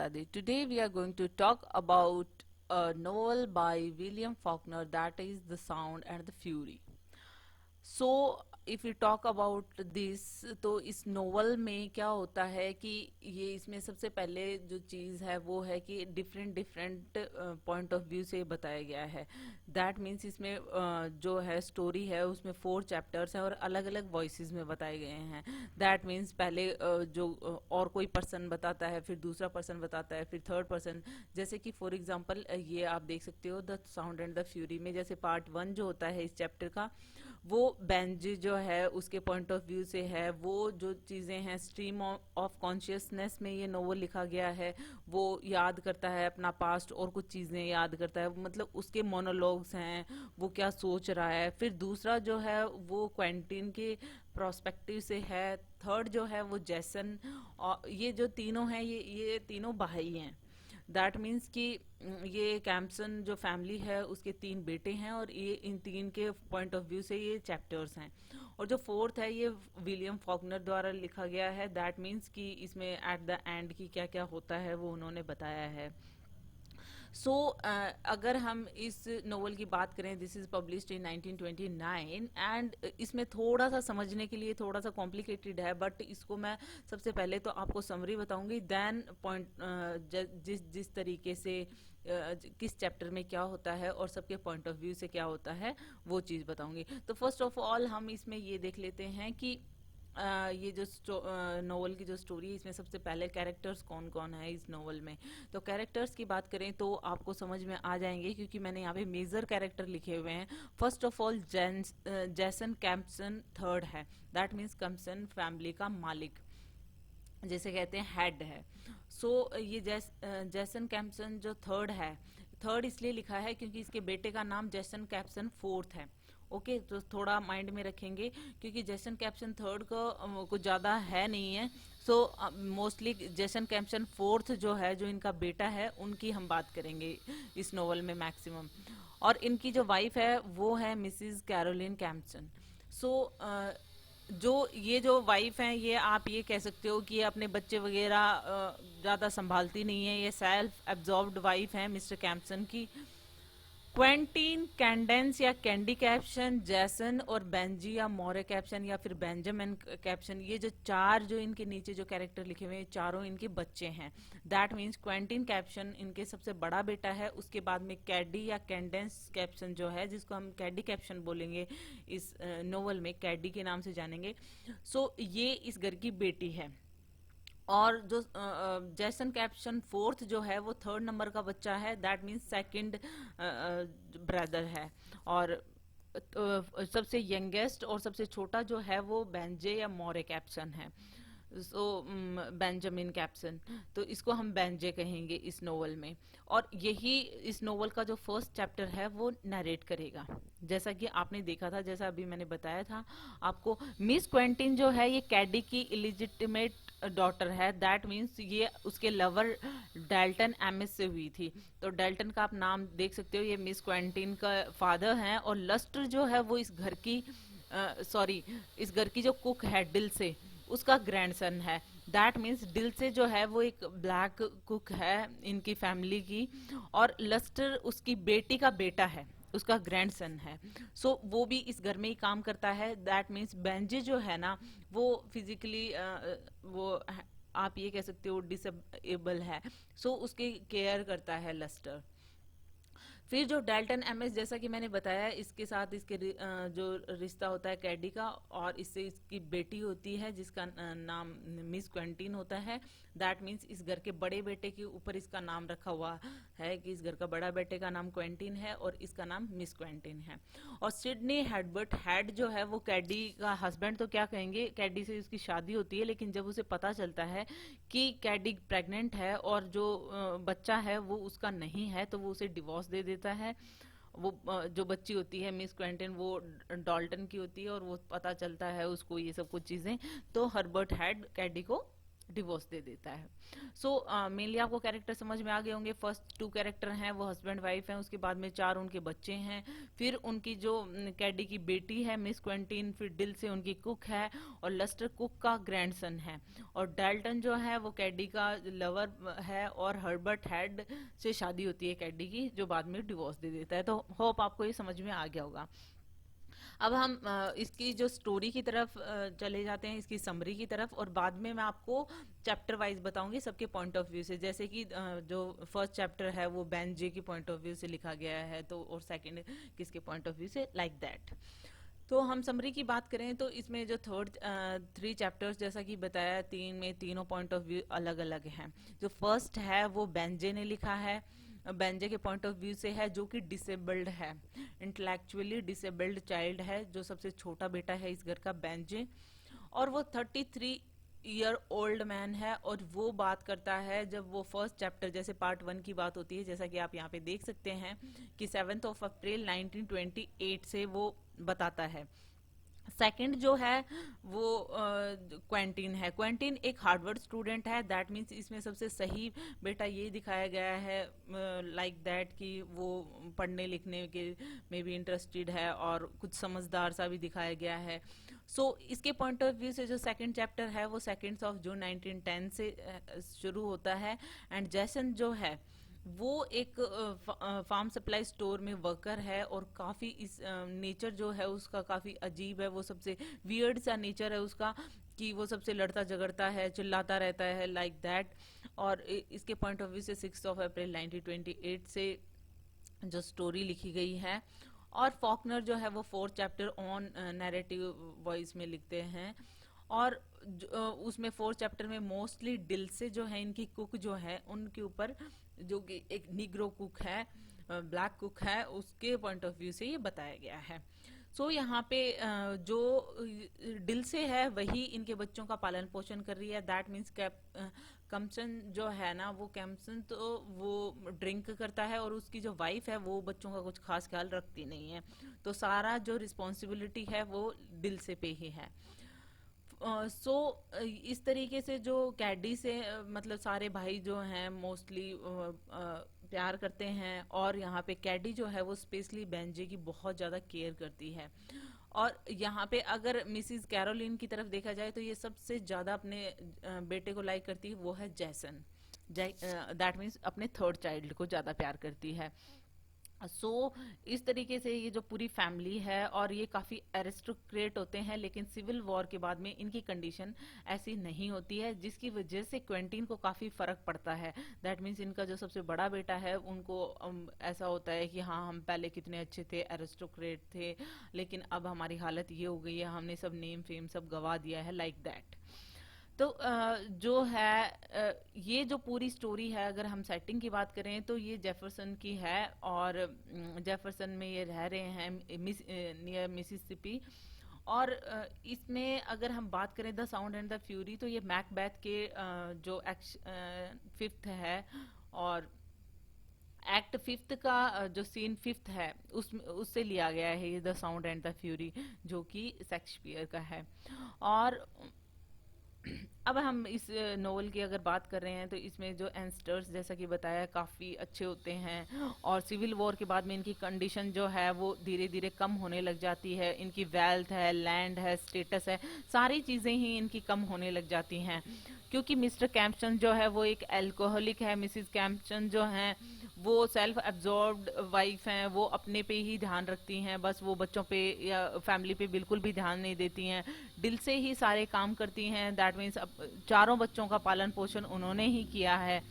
Radhe. Today we are going to talk about a novel by William Faulkner, that is The Sound and the Fury. So if you talk about this, तो इस novel में क्या होता है कि ये इसमें सबसे पहले जो चीज़ है वो है कि different different point of view से बताया गया है. दैट मीन्स इसमें जो है स्टोरी है उसमें 4 चैप्टर्स हैं और अलग अलग वॉइसेस में बताए गए हैं. दैट मीन्स पहले जो और कोई पर्सन बताता है, फिर दूसरा पर्सन बताता है, फिर थर्ड पर्सन. जैसे कि फॉर एग्जांपल ये आप देख सकते हो the sound and the fury में, जैसे पार्ट 1 जो होता है इस चैप्टर का, वो बेंजी जो है उसके पॉइंट ऑफ व्यू से है. वो जो चीज़ें हैं स्ट्रीम ऑफ कॉन्शियसनेस में ये नोवेल लिखा गया है, वो याद करता है अपना पास्ट और कुछ चीज़ें याद करता है, मतलब उसके मोनोलॉग्स हैं, वो क्या सोच रहा है. फिर दूसरा जो है वो क्वेंटिन के प्रोस्पेक्टिव से है. थर्ड जो है वो जैसन. और ये जो तीनों हैं ये तीनों भाई हैं. दैट मीन्स कि ये कैम्पसन जो फैमिली है उसके 3 बेटे हैं और ये इन 3 के पॉइंट ऑफ व्यू से ये चैप्टर्स हैं. और जो फोर्थ है ये विलियम फॉकनर द्वारा लिखा गया है. दैट मीन्स कि इसमें एट द एंड की क्या क्या होता है वो उन्होंने बताया है. सो अगर हम इस नोवेल की बात करें, this is published in 1929 and इसमें थोड़ा सा समझने के लिए थोड़ा सा कॉम्प्लिकेटेड है, बट इसको मैं सबसे पहले तो आपको समरी बताऊंगी, देन पॉइंट जिस जिस तरीके से किस चैप्टर में क्या होता है और सबके पॉइंट ऑफ व्यू से क्या होता है वो चीज़ बताऊंगी. तो फर्स्ट ऑफ ऑल हम इसमें ये देख लेते हैं कि ये जो नोवेल की जो स्टोरी है इसमें सबसे पहले कैरेक्टर्स कौन कौन है इस नोवेल में. तो कैरेक्टर्स की बात करें तो आपको समझ में आ जाएंगे क्योंकि मैंने यहाँ पे मेजर कैरेक्टर लिखे हुए हैं. फर्स्ट ऑफ ऑल जैसन कैम्पसन थर्ड है. दैट मीन्स कैम्पसन फैमिली का मालिक, जैसे कहते हैं हेड है. सो ये जैसन कैम्पसन जो थर्ड है, थर्ड इसलिए लिखा है क्योंकि इसके बेटे का नाम जैसन कैप्सन फोर्थ है. ओके तो थोड़ा माइंड में रखेंगे क्योंकि जैसन कैप्सन थर्ड को कुछ ज़्यादा है नहीं है. सो मोस्टली जैसन कैप्सन फोर्थ जो है, जो इनका बेटा है, उनकी हम बात करेंगे इस नोवेल में मैक्सिमम. और इनकी जो वाइफ है वो है मिसिज कैरोलिन कैम्पसन. सो जो ये जो वाइफ हैं ये आप ये कह सकते हो कि ये अपने बच्चे वगैरह ज़्यादा संभालती नहीं है. ये सेल्फ एब्जॉर्ब्ड वाइफ है मिस्टर कैम्पसन की. क्वेंटीन, कैंडेंस या कैंडी कैप्शन, जैसन और बेंजी या मोरे कैप्शन या फिर बेंजामिन कैप्शन, ये जो 4 जो इनके नीचे जो कैरेक्टर लिखे हुए हैं चारों इनके बच्चे हैं. दैट मीन्स क्वेंटीन कैप्शन इनके सबसे बड़ा बेटा है. उसके बाद में कैडी या कैंडेंस कैप्शन जो है, जिसको हम कैडी कैप्शन बोलेंगे इस नोवेल में, कैडी के नाम से जानेंगे. सो ये इस घर की बेटी है. और जो जैसन कैप्शन फोर्थ जो है वो थर्ड नंबर का बच्चा है. दैट मीन्स सेकंड ब्रदर है. और सबसे यंगेस्ट और सबसे छोटा जो है वो बेंजे या मोरे कैप्सन है. सो बेंजामिन कैप्सन, तो इसको हम बेंजे कहेंगे इस नोवेल में. और यही इस नोवेल का जो फर्स्ट चैप्टर है वो नरेट करेगा. जैसा कि आपने देखा था, जैसा अभी मैंने बताया था आपको, मिस क्वेंटिन जो है ये कैडी की इलिजिटिमेट डॉटर है. दैट मीन्स ये उसके लवर डेल्टन एमएस से हुई थी. तो डेल्टन का आप नाम देख सकते हो, ये मिस क्वेंटिन का फादर हैं. और लस्टर जो है वो इस घर की इस घर की जो कुक है डिल से, उसका ग्रैंडसन है. दैट मीन्स डिल से जो है वो एक ब्लैक कुक है इनकी फैमिली की. और लस्टर उसकी बेटी का बेटा है, उसका ग्रैंडसन है. सो वो भी इस घर में ही काम करता है. दैट मीन्स बेंजे जो है ना वो फिजिकली वो आप ये कह सकते हो डिसेबल है. सो उसकी केयर करता है लस्टर. फिर जो डेल्टन एमएस, जैसा कि मैंने बताया, इसके साथ इसके जो रिश्ता होता है कैडी का, और इससे इसकी बेटी होती है जिसका नाम मिस क्वेंटीन होता है. दैट मीन्स इस घर के बड़े बेटे के ऊपर इसका नाम रखा हुआ है कि इस घर का बड़ा बेटे का नाम क्वेंटीन है और इसका नाम मिस क्वेंटीन है. और सिडनी हेडबर्ट हेड जो है वो कैडी का हस्बैंड तो क्या कहेंगे, कैडी से उसकी शादी होती है, लेकिन जब उसे पता चलता है कि कैडी प्रेग्नेंट है और जो बच्चा है वो उसका नहीं है, तो वो उसे डिवोर्स दे देता है. वो जो बच्ची होती है मिस क्वेंटिन वो डॉल्टन की होती है और वो पता चलता है उसको ये सब कुछ चीज़ें. तो हर्बर्ट हेड कैडी को डिवोर्स दे देता है। सो मेनली आपको कैरेक्टर समझ में आ गए होंगे। फर्स्ट टू कैरेक्टर हैं वो हस्बैंड वाइफ हैं, उसके बाद में चार उनके बच्चे हैं, फिर उनकी जो कैडी की बेटी है मिस क्वेंटीन, फिर डिल से उनकी कुक है, और लस्टर कुक का ग्रैंडसन है, और डाल्टन जो है वो कैडी का लवर है, और हर्बर्ट हेड से शादी होती है कैडी की, जो बाद में डिवोर्स दे देता है। तो होप आपको ये समझ में आ गया होगा। अब हम इसकी जो स्टोरी की तरफ चले जाते हैं, इसकी समरी की तरफ, और बाद में मैं आपको चैप्टर वाइज बताऊंगी सबके पॉइंट ऑफ व्यू से। जैसे कि जो फर्स्ट चैप्टर है वो बैन जे की पॉइंट ऑफ व्यू से लिखा गया है, तो और सेकंड किसके पॉइंट ऑफ व्यू से, लाइक दैट। तो हम समरी की बात करें तो इसमें जो थर्ड थ्री चैप्टर्स, जैसा कि बताया, तीन में तीनों पॉइंट ऑफ व्यू अलग अलग हैं। जो फर्स्ट है वो बेंजे ने लिखा है, बेंजे के पॉइंट ऑफ व्यू से है, जो कि डिसेबल्ड है, इंटेलेक्चुअली डिसेबल्ड चाइल्ड है, जो सबसे छोटा बेटा है इस घर का, बेंजे। और वो 33 ईयर ओल्ड मैन है, और वो बात करता है, जब वो फर्स्ट चैप्टर जैसे पार्ट वन की बात होती है, जैसा कि आप यहाँ पे देख सकते हैं कि 7 अप्रैल 1928 से वो बताता है। सेकंड जो है वो क्वेंटीन है। क्वेंटीन एक हार्डवर्ड स्टूडेंट है, दैट मीन्स इसमें सबसे सही बेटा ये दिखाया गया है, लाइक दैट कि वो पढ़ने लिखने के में भी इंटरेस्टेड है, और कुछ समझदार सा भी दिखाया गया है। इसके पॉइंट ऑफ व्यू से जो सेकंड चैप्टर है वो 2 जून 1910 से शुरू होता है। एंड जैसन जो है वो एक फार्म सप्लाई स्टोर में वर्कर है, और काफ़ी इस नेचर जो है उसका काफ़ी अजीब है, वो सबसे वियर्ड सा नेचर है उसका, कि वो सबसे लड़ता झगड़ता है, चिल्लाता रहता है, लाइक दैट। और इसके पॉइंट ऑफ व्यू से 6 अप्रैल 1928 से जो स्टोरी लिखी गई है। और फॉकनर जो है वो fourth chapter on narrative voice में लिखते हैं। और उसमें फोर्थ चैप्टर में मोस्टली डिल से जो है इनकी कुक जो है उनके ऊपर, जो कि एक निग्रो कुक है, ब्लैक कुक है, उसके पॉइंट ऑफ व्यू से ये बताया गया है। यहाँ पे जो डिल से है वही इनके बच्चों का पालन पोषण कर रही है, दैट मीन्स कमसन जो है ना, वो कैम्सन तो वो ड्रिंक करता है, और उसकी जो वाइफ है वो बच्चों का कुछ खास ख्याल रखती नहीं है। तो सारा जो रिस्पॉन्सिबिलिटी है वो डिल से पे ही है। इस तरीके से जो कैडी से मतलब सारे भाई जो हैं मोस्टली प्यार करते हैं, और यहाँ पे कैडी जो है वो स्पेशली बेंजे की बहुत ज़्यादा केयर करती है। और यहाँ पे अगर मिसिज कैरोलिन की तरफ देखा जाए तो ये सबसे ज़्यादा अपने बेटे को लाइक करती है, वो है जैसन। दैट मीन्स अपने थर्ड चाइल्ड को ज़्यादा प्यार करती है। इस तरीके से ये जो पूरी फैमिली है, और ये काफ़ी एरिस्टोक्रेट होते हैं, लेकिन सिविल वॉर के बाद में इनकी कंडीशन ऐसी नहीं होती है, जिसकी वजह से क्वेंटीन को काफ़ी फ़र्क पड़ता है। दैट मीन्स इनका जो सबसे बड़ा बेटा है उनको ऐसा होता है कि हाँ, हम पहले कितने अच्छे थे, एरिस्टोक्रेट थे, लेकिन अब हमारी हालत ये हो गई है, हमने सब नेम फेम सब गवा दिया है, लाइक दैट। तो जो है ये जो पूरी स्टोरी है, अगर हम सेटिंग की बात करें तो ये जेफरसन की है, और जेफरसन में ये रह रहे हैं नियर मिसिसिपी। और इसमें अगर हम बात करें the sound and the fury, तो ये मैकबेथ के जो फिफ्थ है, और एक्ट फिफ्थ का जो सीन फिफ्थ है उससे लिया गया है ये the sound and the fury, जो कि शेक्सपियर का है। और अब हम इस नोवेल की अगर बात कर रहे हैं तो इसमें जो एंस्टर्स, जैसा कि बताया, काफ़ी अच्छे होते हैं, और सिविल वॉर के बाद में इनकी कंडीशन जो है वो धीरे धीरे कम होने लग जाती है। इनकी वेल्थ है, लैंड है, स्टेटस है, सारी चीज़ें ही इनकी कम होने लग जाती हैं, क्योंकि मिस्टर कैम्पटन जो है वो एक एल्कोहलिक है, मिसिज कैम्पटन जो हैं वो सेल्फ एब्जॉर्ब्ड वाइफ हैं, वो अपने पे ही ध्यान रखती हैं, बस वो बच्चों पे या फैमिली पे बिल्कुल भी ध्यान नहीं देती हैं, दिल से ही सारे काम करती हैं। दैट मीन्स चारों बच्चों का पालन पोषण उन्होंने ही किया है।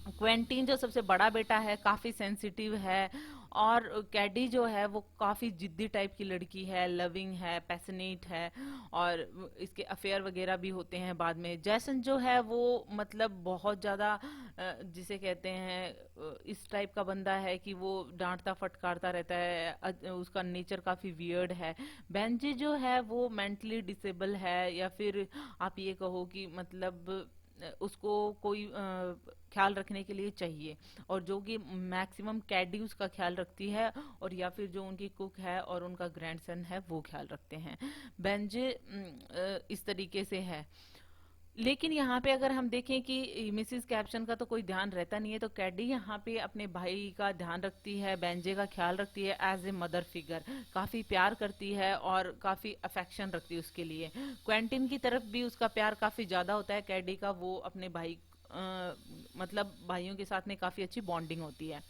क्वेंटीन जो सबसे बड़ा बेटा है काफ़ी सेंसिटिव है, और कैडी जो है वो काफ़ी जिद्दी टाइप की लड़की है, लविंग है, पैशनेट है, और इसके अफेयर वगैरह भी होते हैं बाद में। जैसन जो है वो मतलब बहुत ज़्यादा जिसे कहते हैं इस टाइप का बंदा है कि वो डांटता फटकारता रहता है, उसका नेचर काफ़ी वियर्ड है। बेंजी जो है वो मेंटली डिसेबल है, या फिर आप ये कहो कि मतलब उसको कोई ख्याल रखने के लिए चाहिए, और जो कि मैक्सिमम कैडी उसका ख्याल रखती है, और या फिर जो उनकी कुक है और उनका ग्रैंडसन है वो ख्याल रखते हैं। बेंजे इस तरीके से है। लेकिन यहाँ पे अगर हम देखें कि मिसिस कैप्शन का तो कोई ध्यान रहता नहीं है, तो कैडी यहाँ पे अपने भाई का ध्यान रखती है, बेंजे का ख्याल रखती है एज ए मदर फिगर, काफ़ी प्यार करती है और काफ़ी अफेक्शन रखती है उसके लिए। क्वेंटिन की तरफ भी उसका प्यार काफ़ी ज़्यादा होता है कैडी का, वो अपने भाई मतलब भाइयों के साथ में काफ़ी अच्छी बॉन्डिंग होती है।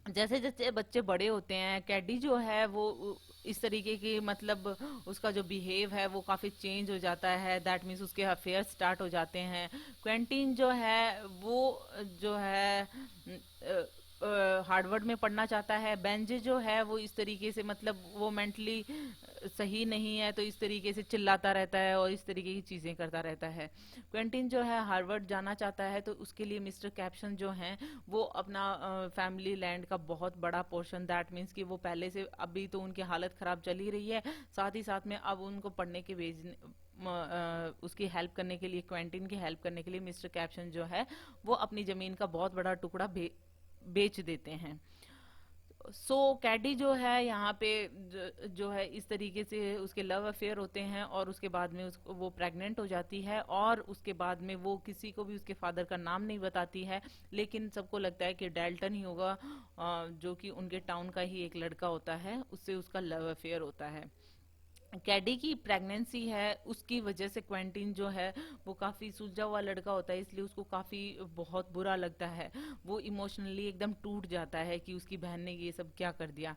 जैसे जैसे बच्चे बड़े होते हैं, कैडी जो है वो इस तरीके की मतलब उसका जो बिहेव है वो काफ़ी चेंज हो जाता है, दैट मीन्स उसके अफेयर स्टार्ट हो जाते हैं। क्वेंटीन जो है वो जो है हार्वर्ड में पढ़ना चाहता है। बेंजे जो है वो इस तरीके से मतलब वो मेंटली सही नहीं है, तो इस तरीके से चिल्लाता रहता है और इस तरीके की चीज़ें करता रहता है। क्वेंटिन जो है हार्वर्ड जाना चाहता है, तो उसके लिए मिस्टर कैप्शन जो हैं वो अपना फैमिली लैंड का बहुत बड़ा पोर्शन, दैट मीन्स कि वो पहले से, अभी तो उनकी हालत ख़राब चल ही रही है, साथ ही साथ में अब उनको पढ़ने के भेजने उसकी हेल्प करने के लिए, क्वेंटिन की हेल्प करने के लिए मिस्टर कैप्शन जो है वो अपनी ज़मीन का बहुत बड़ा टुकड़ा बेच देते हैं। सो कैडी जो है यहाँ पे जो है इस तरीके से उसके लव अफेयर होते हैं, और उसके बाद में वो प्रेग्नेंट हो जाती है, और उसके बाद में वो किसी को भी उसके फादर का नाम नहीं बताती है, लेकिन सबको लगता है कि डेल्टन ही होगा, जो कि उनके टाउन का ही एक लड़का होता है, उससे उसका लव अफेयर होता है। कैडी की प्रेगनेंसी है उसकी वजह से क्वेंटिन जो है वो काफ़ी सूझा हुआ लड़का होता है, इसलिए उसको काफ़ी बहुत बुरा लगता है, वो इमोशनली एकदम टूट जाता है कि उसकी बहन ने ये सब क्या कर दिया।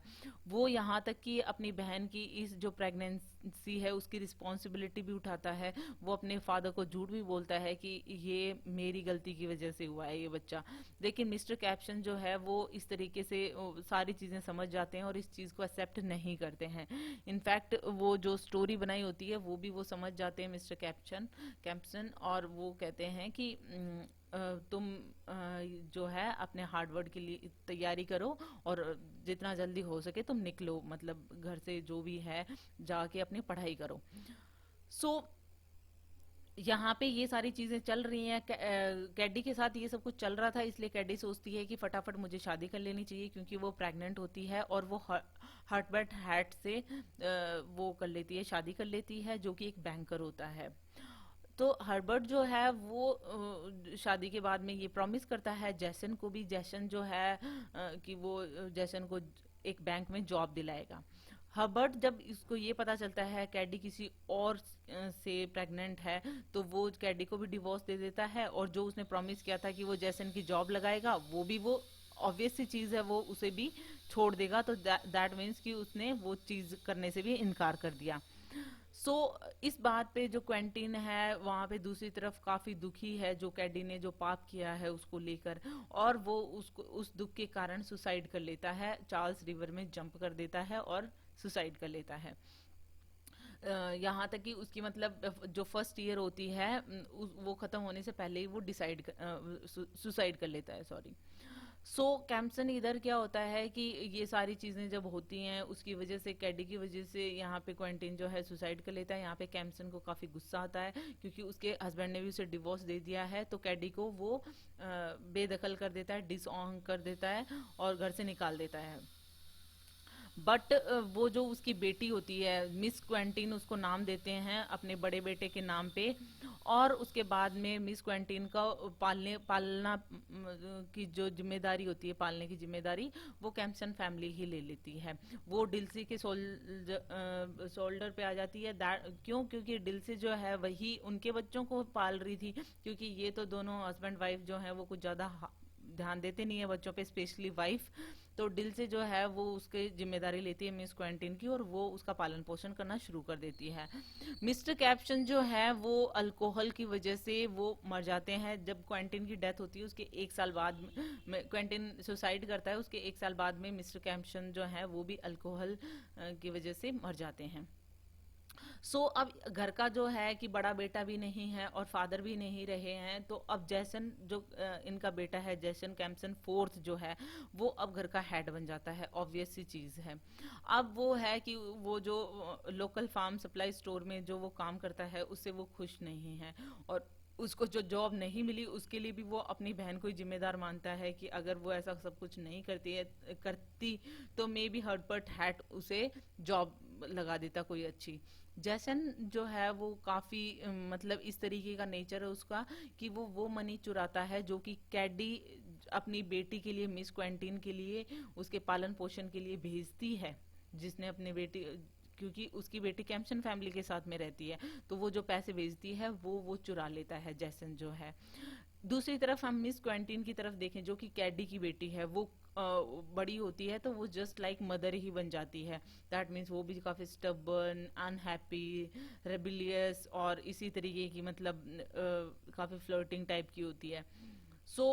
वो यहाँ तक कि अपनी बहन की इस जो प्रेगनेंसी है उसकी रिस्पॉन्सिबिलिटी भी उठाता है, वो अपने फादर को झूठ भी बोलता है कि ये मेरी गलती की वजह से हुआ है ये बच्चा। लेकिन मिस्टर कैप्शन जो है वो इस तरीके से सारी चीज़ें समझ जाते हैं और इस चीज़ को एक्सेप्ट नहीं करते हैं। इनफैक्ट वो जो स्टोरी बनाई होती है वो भी वो समझ जाते हैं मिस्टर कैप्सन, और वो कहते हैं कि तुम जो है अपने हार्डवर्ड के लिए तैयारी करो, और जितना जल्दी हो सके तुम निकलो, मतलब घर से जो भी है जाके अपनी पढ़ाई करो। सो यहाँ पे ये सारी चीजें चल रही हैं, कैडी के साथ ये सब कुछ चल रहा था, इसलिए कैडी सोचती है कि फटाफट मुझे शादी कर लेनी चाहिए, क्योंकि वो प्रेग्नेंट होती है, और वो हर्टबर्ट हैट से वो कर लेती है, शादी कर लेती है, जो कि एक बैंकर होता है। तो हर्बर्ट जो है वो शादी के बाद में ये प्रॉमिस करता है जैसन को भी, जैसन जो है कि वो जैसन को एक बैंक में जॉब दिलाएगा। हर्बर्ट जब इसको ये पता चलता है कैडी किसी और से प्रेग्नेंट है, तो वो कैडी को भी डिवोर्स दे देता है, और जो उसने प्रॉमिस किया था कि वो जैसन की जॉब लगाएगा वो भी, वो ऑब्वियस सी चीज़ है, वो उसे भी छोड़ देगा, तो दैट मीन्स कि उसने वो चीज़ करने से भी इनकार कर दिया। इस बात पे जो क्वेंटिन है वहाँ पे दूसरी तरफ काफ़ी दुखी है, जो कैडी ने जो पाप किया है उसको लेकर, और वो उसको उस दुख के कारण सुसाइड कर लेता है, चार्ल्स रिवर में जंप कर देता है और सुसाइड कर लेता है। यहाँ तक कि उसकी मतलब जो फर्स्ट ईयर होती है वो ख़त्म होने से पहले ही वो सुसाइड कर लेता है, सॉरी। कैम्पसन इधर क्या होता है कि ये सारी चीज़ें जब होती हैं उसकी वजह से, कैडी की वजह से यहाँ पे क्वेंटिन जो है सुसाइड कर लेता है। यहाँ पे कैम्पसन को काफ़ी गुस्सा आता है, क्योंकि उसके हस्बैंड ने भी उसे डिवोर्स दे दिया है, तो कैडी को वो बेदखल कर देता है, डिसऑन कर देता है और घर से निकाल देता है। बट वो जो उसकी बेटी होती है मिस क्वेंटीन, उसको नाम देते हैं अपने बड़े बेटे के नाम पे, और उसके बाद में मिस क्वेंटीन का पालना की जो जिम्मेदारी होती है, पालने की जिम्मेदारी वो कैम्पसन फैमिली ही ले लेती है। वो डिल्सी के शोल्डर पे आ जाती है। क्यों? क्योंकि डिल्सी जो है वही उनके बच्चों को पाल रही थी, क्योंकि ये तो दोनों हस्बैंड वाइफ जो है वो कुछ ज़्यादा ध्यान देते नहीं है बच्चों पे, स्पेशली वाइफ। तो दिल से जो है वो उसकी जिम्मेदारी लेती है मिस क्वेंटिन की, और वो उसका पालन पोषण करना शुरू कर देती है। मिस्टर कैप्शन जो है वो अल्कोहल की वजह से वो मर जाते हैं। जब क्वेंटिन की डेथ होती है उसके एक साल बाद में क्वेंटिन सुसाइड करता है, उसके एक साल बाद में मिस्टर कैप्शन जो है वो भी अल्कोहल की वजह से मर जाते हैं। अब घर का जो है कि बड़ा बेटा भी नहीं है और फादर भी नहीं रहे हैं, तो अब जैसन जो इनका बेटा है जैसन कैम्पसन फोर्थ जो है वो अब घर का हेड बन जाता है, ऑब्वियस सी चीज़ है। अब वो है कि वो जो लोकल फार्म सप्लाई स्टोर में जो वो काम करता है उससे वो खुश नहीं है, और उसको जो जॉब नहीं मिली उसके लिए भी वो अपनी बहन को ही जिम्मेदार मानता है कि अगर वो ऐसा सब कुछ नहीं करती तो मे बी हर्बर्ट हैट उसे जॉब लगा देता कोई अच्छी। जैसन जो है वो काफी मतलब इस तरीके का नेचर है उसका कि वो मनी चुराता है जो कि कैडी अपनी बेटी के लिए, मिस क्वेंटीन के लिए, उसके पालन पोषण के लिए भेजती है, जिसने अपनी बेटी, क्योंकि उसकी बेटी कैम्पसन फैमिली के साथ में रहती है, तो वो जो पैसे भेजती है वो चुरा लेता है जैसन जो है। दूसरी तरफ हम मिस क्वेंटीन की तरफ देखें जो कि कैडी की बेटी है, वो बड़ी होती है तो वो जस्ट लाइक मदर ही बन जाती है। दैट मीन्स वो भी काफ़ी स्टबर्न, अनहैप्पी, रेबिलियस और इसी तरीके की मतलब काफ़ी फ्लर्टिंग टाइप की होती है। सो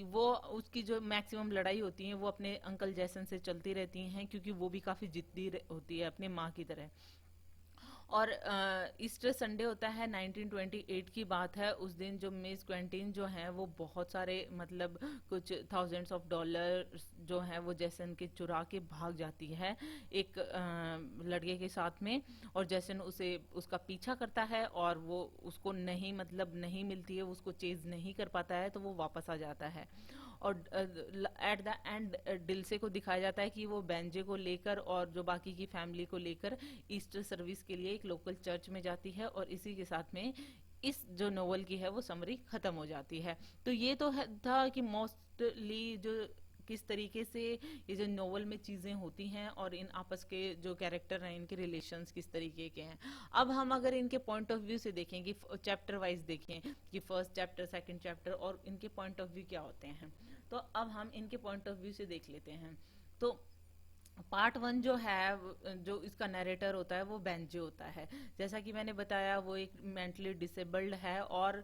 वो उसकी जो मैक्सिमम लड़ाई होती है वो अपने अंकल जैसन से चलती रहती हैं, क्योंकि वो भी काफ़ी जिद्दी होती है अपने माँ की तरह। और ईस्टर संडे होता है 1928 की बात है। उस दिन जो मिस क्वेंटीन जो है वो बहुत सारे मतलब कुछ थाउजेंड्स ऑफ डॉलर जो है वो जैसन के चुरा के भाग जाती है एक लड़के के साथ में। और जैसन उसे उसका पीछा करता है और वो उसको नहीं मतलब नहीं मिलती है, उसको चेज नहीं कर पाता है, तो वो वापस आ जाता है। और एट द एंड डिल्से को दिखाया जाता है कि वो बेंजे को लेकर और जो बाकी की फैमिली को लेकर ईस्टर सर्विस के लिए एक लोकल चर्च में जाती है। और इसी के साथ में इस जो नोवेल की है वो समरी खत्म हो जाती है। तो ये तो है था कि मोस्टली जो किस तरीके से ये जो नोवेल में चीज़ें होती हैं और इन आपस के जो कैरेक्टर हैं इनके रिलेशंस किस तरीके के हैं। अब हम अगर इनके पॉइंट ऑफ व्यू से देखें कि चैप्टर वाइज देखें कि फर्स्ट चैप्टर, सेकंड चैप्टर और इनके पॉइंट ऑफ व्यू क्या होते हैं, तो अब हम इनके पॉइंट ऑफ व्यू से देख लेते हैं। तो पार्ट वन जो है, जो इसका नरेटर होता है वो बेंजे होता है। जैसा कि मैंने बताया वो एक मेंटली डिसेबल्ड है और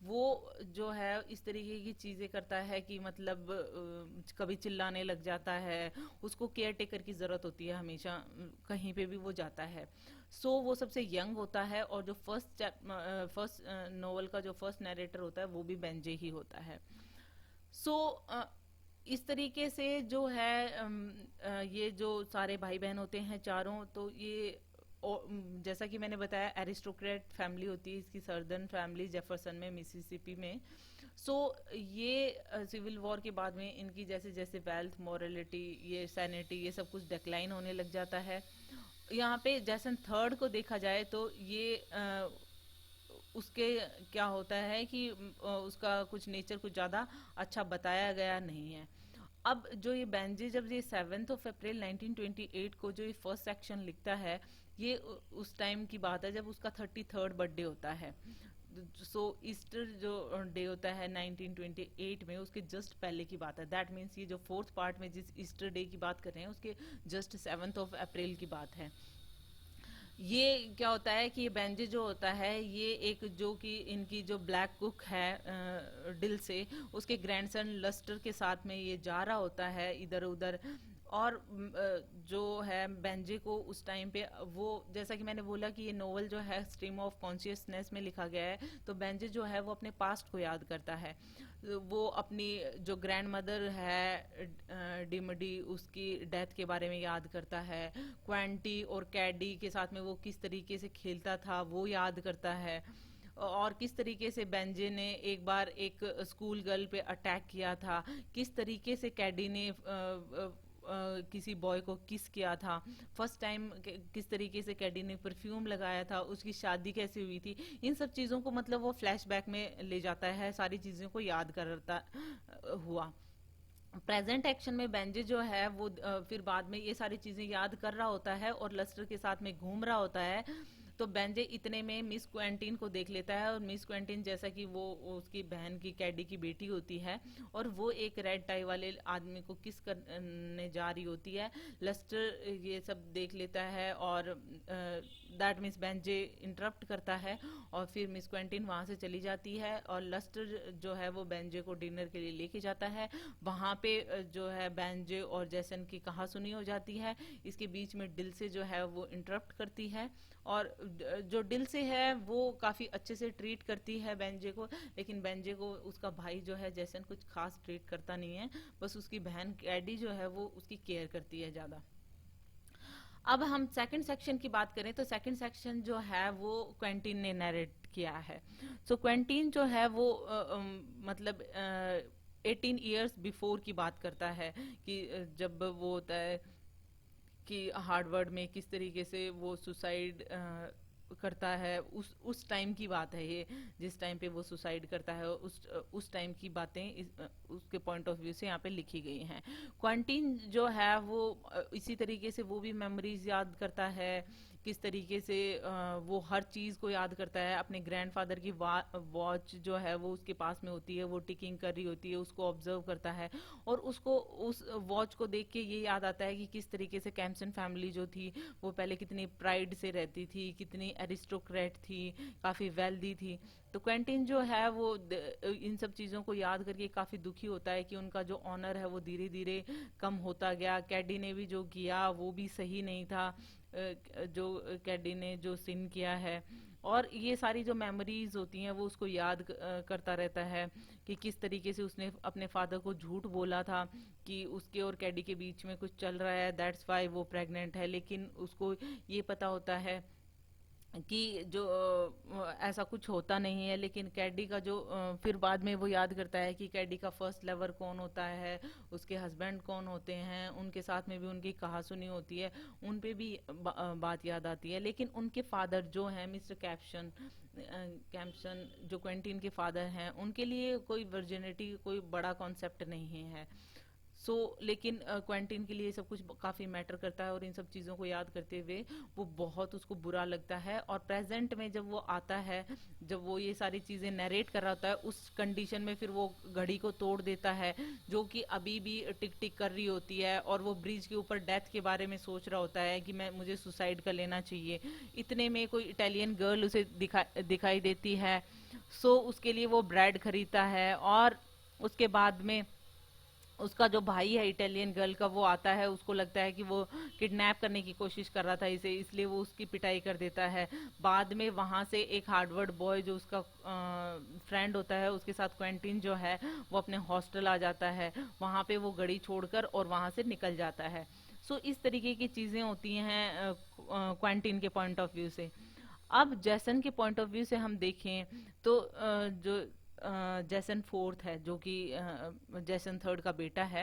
वो जो है इस तरीके की चीज़ें करता है कि मतलब कभी चिल्लाने लग जाता है, उसको केयर टेकर की ज़रूरत होती है हमेशा, कहीं पे भी वो जाता है। सो वो सबसे यंग होता है और जो फर्स्ट नोवेल का जो फर्स्ट नरेटर होता है वो भी बेंजे ही होता है। सो इस तरीके से जो है ये जो सारे भाई बहन होते हैं चारों, तो ये जैसा कि मैंने बताया एरिस्टोक्रेट फैमिली होती है इसकी, सर्दर्न फैमिली जेफरसन में, मिसिसिपी में। सो ये सिविल वॉर के बाद में इनकी जैसे जैसे वेल्थ, मॉरलिटी, ये सैनिटी, ये सब कुछ डिक्लाइन होने लग जाता है। यहाँ पे जैसन थर्ड को देखा जाए तो ये उसके क्या होता है कि उसका कुछ नेचर कुछ ज़्यादा अच्छा बताया गया नहीं है। अब जो ये बेंजी जब ये 7 अप्रैल 1928 को जो ये फर्स्ट सेक्शन लिखता है, ये उस टाइम की बात है जब उसका 33rd बर्थडे होता है। सो ईस्टर जो डे होता है 1928 में, उसके जस्ट पहले की बात है। दैट मीन्स ये जो फोर्थ पार्ट में जिस ईस्टर डे की बात कर रहे हैं उसके जस्ट 7 अप्रैल की बात है। ये क्या होता है कि ये बेंजे जो होता है ये एक जो कि इनकी जो ब्लैक कुक है डिल से, उसके ग्रैंडसन लस्टर के साथ में ये जा रहा होता है इधर उधर। और जो है बेंजे को उस टाइम पे वो, जैसा कि मैंने बोला कि ये नोवेल जो है स्ट्रीम ऑफ कॉन्शियसनेस में लिखा गया है, तो बेंजे जो है वो अपने पास्ट को याद करता है। वो अपनी जो ग्रैंड मदर है डिमडी, उसकी डेथ के बारे में याद करता है। क्वेंटी और कैडी के साथ में वो किस तरीके से खेलता था वो याद करता है। और किस तरीके से बेंजे ने एक बार एक स्कूल गर्ल पे अटैक किया था, किस तरीके से कैडी ने किसी बॉय को किस किया था फर्स्ट टाइम, किस तरीके से कैडी ने परफ्यूम लगाया था, उसकी शादी कैसे हुई थी, इन सब चीज़ों को मतलब वो फ्लैशबैक में ले जाता है, सारी चीज़ों को याद करता हुआ। प्रेजेंट एक्शन में बेंजे जो है वो फिर बाद में ये सारी चीजें याद कर रहा होता है और लस्टर के साथ में घूम रहा होता है। तो बेंजे इतने में मिस क्वेंटीन को देख लेता है और मिस क्वेंटीन जैसा कि वो उसकी बहन की कैडी की बेटी होती है और वो एक रेड टाई वाले आदमी को किस करने जा रही होती है। लस्टर ये सब देख लेता है और दैट मीन्स बेंजे इंटरप्ट करता है और फिर मिस क्वेंटीन वहाँ से चली जाती है और लस्टर जो है वो बेंजे को डिनर के लिए लेके जाता है। वहाँ पे जो है बेंजे और जैसन की कहासुनी हो जाती है। इसके बीच में डिल से जो है वो इंटरप्ट करती है और जो डिल से है वो काफ़ी अच्छे से ट्रीट करती है बेंजे को, लेकिन बेंजे को उसका भाई जो है जैसन कुछ खास ट्रीट करता नहीं है, बस उसकी बहन कैडी जो है वो उसकी केयर करती है ज़्यादा। अब हम सेकंड सेक्शन की बात करें तो सेकंड सेक्शन जो है वो क्वेंटीन ने नरेट किया है। सो क्वेंटीन जो है वो मतलब 18 ईयर्स बिफोर की बात करता है कि जब वो होता है कि हार्वर्ड में किस तरीके से वो सुसाइड करता है। उस टाइम की बात है ये, जिस टाइम पे वो सुसाइड करता है, उस टाइम की बातें उसके पॉइंट ऑफ व्यू से यहाँ पे लिखी गई हैं। क्वांटीन जो है वो इसी तरीके से वो भी मेमोरीज याद करता है, किस तरीके से वो हर चीज को याद करता है। अपने ग्रैंडफादर की वॉच जो है वो उसके पास में होती है, वो टिकिंग कर रही होती है, उसको ऑब्जर्व करता है और उसको उस वॉच को देख के ये याद आता है कि किस तरीके से कैम्पसन फैमिली जो थी वो पहले कितनी प्राइड से रहती थी, कितनी एरिस्टोक्रेट थी, काफी वेल्दी थी। तो क्वेंटिन जो है वो इन सब चीजों को याद करके काफी दुखी होता है कि उनका जो ऑनर है वो धीरे धीरे कम होता गया। कैडी ने भी जो किया वो भी सही नहीं था, जो कैडी ने जो सिन किया है। और ये सारी जो मेमोरीज होती हैं वो उसको याद करता रहता है कि किस तरीके से उसने अपने फादर को झूठ बोला था कि उसके और कैडी के बीच में कुछ चल रहा है, दैट्स वाई वो प्रेग्नेंट है। लेकिन उसको ये पता होता है कि जो ऐसा कुछ होता नहीं है। लेकिन कैडी का जो फिर बाद में वो याद करता है कि कैडी का फर्स्ट लवर कौन होता है, उसके हस्बैंड कौन होते हैं, उनके साथ में भी उनकी कहासुनी होती है, उन पे भी बात याद आती है। लेकिन उनके फादर जो हैं मिस्टर कैप्शन जो क्वेंटीन के फादर हैं, उनके लिए कोई वर्जिनिटी कोई बड़ा कॉन्सेप्ट नहीं है। लेकिन क्वेंटीन के लिए ये सब कुछ काफी मैटर करता है और इन सब चीजों को याद करते हुए वो बहुत उसको बुरा लगता है। और प्रेजेंट में जब वो आता है, जब वो ये सारी चीजें नरेट कर रहा होता है, उस कंडीशन में फिर वो घड़ी को तोड़ देता है जो कि अभी भी टिक टिक कर रही होती है, और वो ब्रिज के ऊपर डेथ के बारे में सोच रहा होता है कि मुझे सुसाइड कर लेना चाहिए। इतने में कोई इटालियन गर्ल उसे दिखाई देती है। उसके लिए वो ब्रेड खरीदता है, और उसके बाद में उसका जो भाई है इटालियन गर्ल का वो आता है, उसको लगता है कि वो किडनैप करने की कोशिश कर रहा था इसे, इसलिए वो उसकी पिटाई कर देता है। बाद में वहां से एक हार्वर्ड बॉय जो उसका फ्रेंड होता है, उसके साथ क्वेंटीन जो है वो अपने हॉस्टल आ जाता है। वहां पे वो घड़ी छोड़कर और वहां से निकल जाता है। इस तरीके की चीजें होती हैं क्वेंटीन के पॉइंट ऑफ व्यू से। अब जैसन के पॉइंट ऑफ व्यू से हम देखें तो जो जैसन फोर्थ है, जो कि जैसन थर्ड का बेटा है।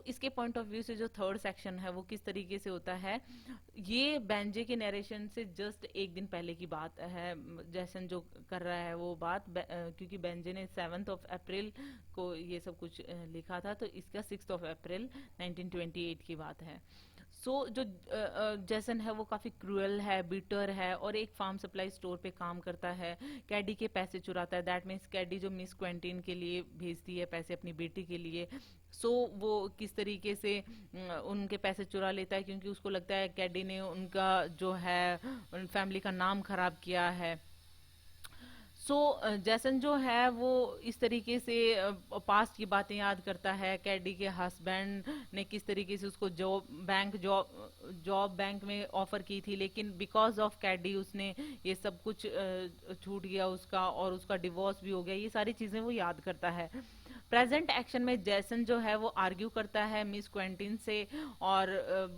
इसके पॉइंट ऑफ व्यू से जो थर्ड सेक्शन है वो किस तरीके से होता है, ये बेंजे के नरेशन से जस्ट एक दिन पहले की बात है। जैसन जो कर रहा है वो बात क्योंकि बेंजे ने 7 अप्रैल को ये सब कुछ लिखा था, तो इसका 6 अप्रैल 1928 की बात है। जो जैसन है वो काफी क्रूअल है, बिटर है, और एक फार्म सप्लाई स्टोर पे काम करता है। कैडी के पैसे चुराता है, दैट मीन्स कैडी जो मिस क्वेंटीन के लिए भेजती है पैसे अपनी बेटी के लिए। वो किस तरीके से उनके पैसे चुरा लेता है, क्योंकि उसको लगता है कैडी ने उनका जो है फैमिली का नाम खराब किया है। जैसन जो है वो इस तरीके से पास्ट की बातें याद करता है। कैडी के हस्बैंड ने किस तरीके से उसको जॉब बैंक में ऑफर की थी, लेकिन बिकॉज ऑफ कैडी उसने ये सब कुछ छूट गया उसका, और उसका डिवोर्स भी हो गया। ये सारी चीजें वो याद करता है। प्रेजेंट एक्शन में जैसन जो है वो आर्ग्यू करता है मिस क्वेंटीन से, और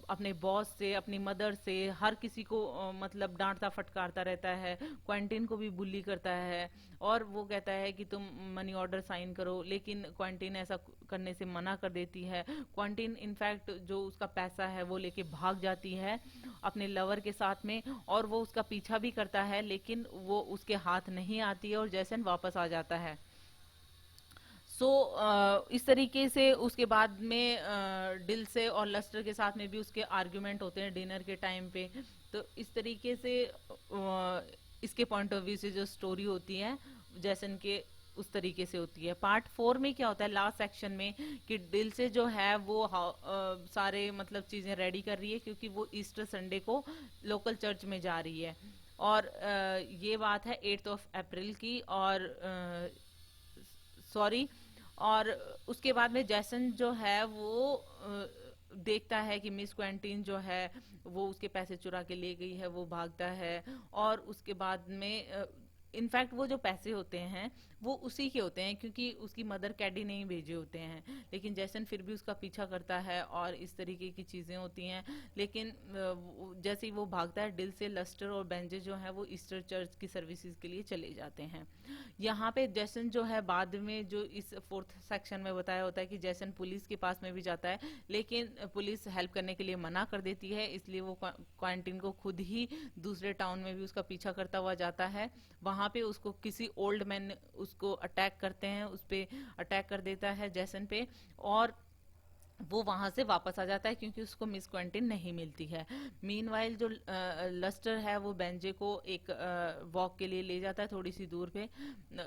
अपने बॉस से, अपनी मदर से, हर किसी को मतलब डांटता फटकारता रहता है। क्वेंटीन को भी बुली करता है, और वो कहता है कि तुम मनी ऑर्डर साइन करो, लेकिन क्वेंटीन ऐसा करने से मना कर देती है। क्वेंटीन इनफैक्ट जो उसका पैसा है वो लेके भाग जाती है अपने लवर के साथ में, और वो उसका पीछा भी करता है, लेकिन वो उसके हाथ नहीं आती है और जैसन वापस आ जाता है। इस तरीके से उसके बाद में डिल से और लस्टर के साथ में भी उसके आर्ग्यूमेंट होते हैं डिनर के टाइम पे। तो इस तरीके से इसके पॉइंट ऑफ व्यू से जो स्टोरी होती है जैसन के, उस तरीके से होती है। पार्ट 4 में क्या होता है लास्ट सेक्शन में, कि दिल से जो है वो सारे मतलब चीजें रेडी कर रही है, क्योंकि वो ईस्टर संडे को लोकल चर्च में जा रही है। और ये बात है 8 अप्रैल की, और सॉरी, और उसके बाद में जैसन जो है वो देखता है कि मिस क्वेंटीन जो है वो उसके पैसे चुरा के ले गई है, वो भागता है। और उसके बाद में इनफैक्ट वो जो पैसे होते हैं वो उसी के होते हैं, क्योंकि उसकी मदर कैडी नहीं भेजे होते हैं, लेकिन जैसन फिर भी उसका पीछा करता है और इस तरीके की चीज़ें होती हैं। लेकिन जैसे ही वो भागता है डिल से, लस्टर और बेंजे जो है वो ईस्टर चर्च की सर्विसेज के लिए चले जाते हैं। यहाँ पे जैसन जो है बाद में जो इस फोर्थ सेक्शन में बताया होता है कि जैसन पुलिस के पास में भी जाता है, लेकिन पुलिस हेल्प करने के लिए मना कर देती है, इसलिए वो क्वारंटीन को खुद ही दूसरे टाउन में भी उसका पीछा करता हुआ जाता है। वहां पे उसको किसी ओल्ड मैन उसको अटैक करते हैं, उस पे अटैक कर देता है जैसन पे, और वो वहां से वापस आ जाता है क्योंकि उसको मिस क्वेंटिन नहीं मिलती है। मीनवाइल जो लस्टर है वो बेंजे को एक वॉक के लिए ले जाता है थोड़ी सी दूर पे,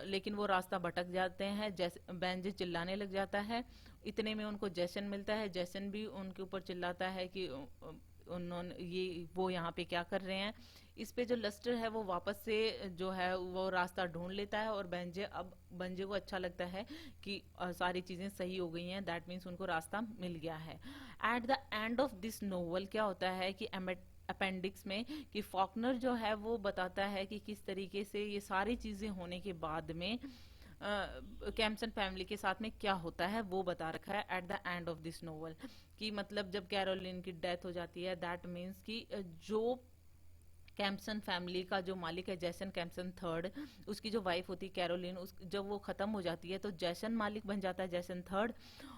लेकिन वो रास्ता भटक जाते हैं। जैसे बेंजे चिल्लाने लग जाता है, इतने में उनको जैसन मिलता है। जैसन भी उनके ऊपर चिल्लाता है कि उन्होंने ये वो यहाँ पे क्या कर रहे हैं। इस पे जो लस्टर है वो वापस से जो है वो रास्ता ढूंढ लेता है, और बेंजे को अच्छा लगता है कि सारी चीजें सही हो गई हैं, दैट मीन्स उनको रास्ता मिल गया है। At the end of this novel क्या होता है कि अपेंडिक्स में कि फॉकनर जो है वो बताता है कि किस तरीके से ये सारी चीजें होने के बाद में कैम्सन फैमिली के साथ में क्या होता है वो बता रखा है at the end of this novel. कि मतलब जब कैरोलिन की डेथ हो जाती है, दैट मीन्स कि जो कैम्पसन फैमिली का जो मालिक है जैसन कैम्पसन थर्ड, उसकी जो वाइफ होती है कैरोलिन, उस जब वो खत्म हो जाती है तो जैसन मालिक बन जाता है, जैसन थर्ड।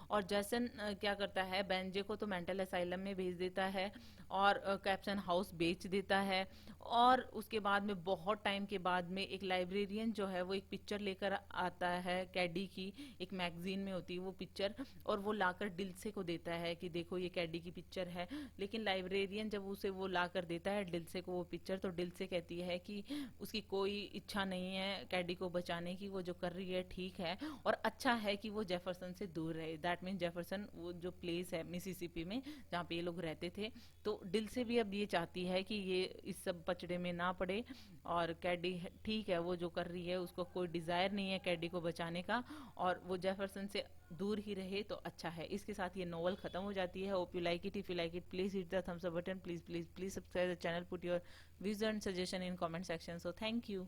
और जैसन क्या करता है, बेंजे को तो मेंटल असाइलम में भेज देता है और कैप्सन हाउस बेच देता है। और उसके बाद में बहुत टाइम के बाद में एक लाइब्रेरियन जो है वो एक पिक्चर लेकर आता है कैडी की, एक मैगजीन में होती है वो पिक्चर, और वो लाकर डिल्से को देता है कि देखो ये कैडी की पिक्चर है। लेकिन लाइब्रेरियन जब उसे वो लाकर देता है डिल्से को वो पिक्चर, तो डिल्से कहती है कि उसकी कोई इच्छा नहीं है कैडी को बचाने की, वो जो कर रही है ठीक है, और अच्छा है कि वो जेफरसन से दूर रहे। दैट मीन जेफरसन वो जो प्लेस है मिसिसिपी में जहाँ पे ये लोग रहते थे। तो दिल से भी अब ये चाहती है कि ये इस सब पचड़े में ना पड़े, और कैडी ठीक है वो जो कर रही है, उसको कोई डिजायर नहीं है कैडी को बचाने का, और वो जेफरसन से दूर ही रहे तो अच्छा है। इसके साथ ये नोवेल खत्म हो जाती है। Hope you like it. If you like it please hit the thumbs up button, please please please subscribe the channel, put your views and suggestion in comment section. So thank you.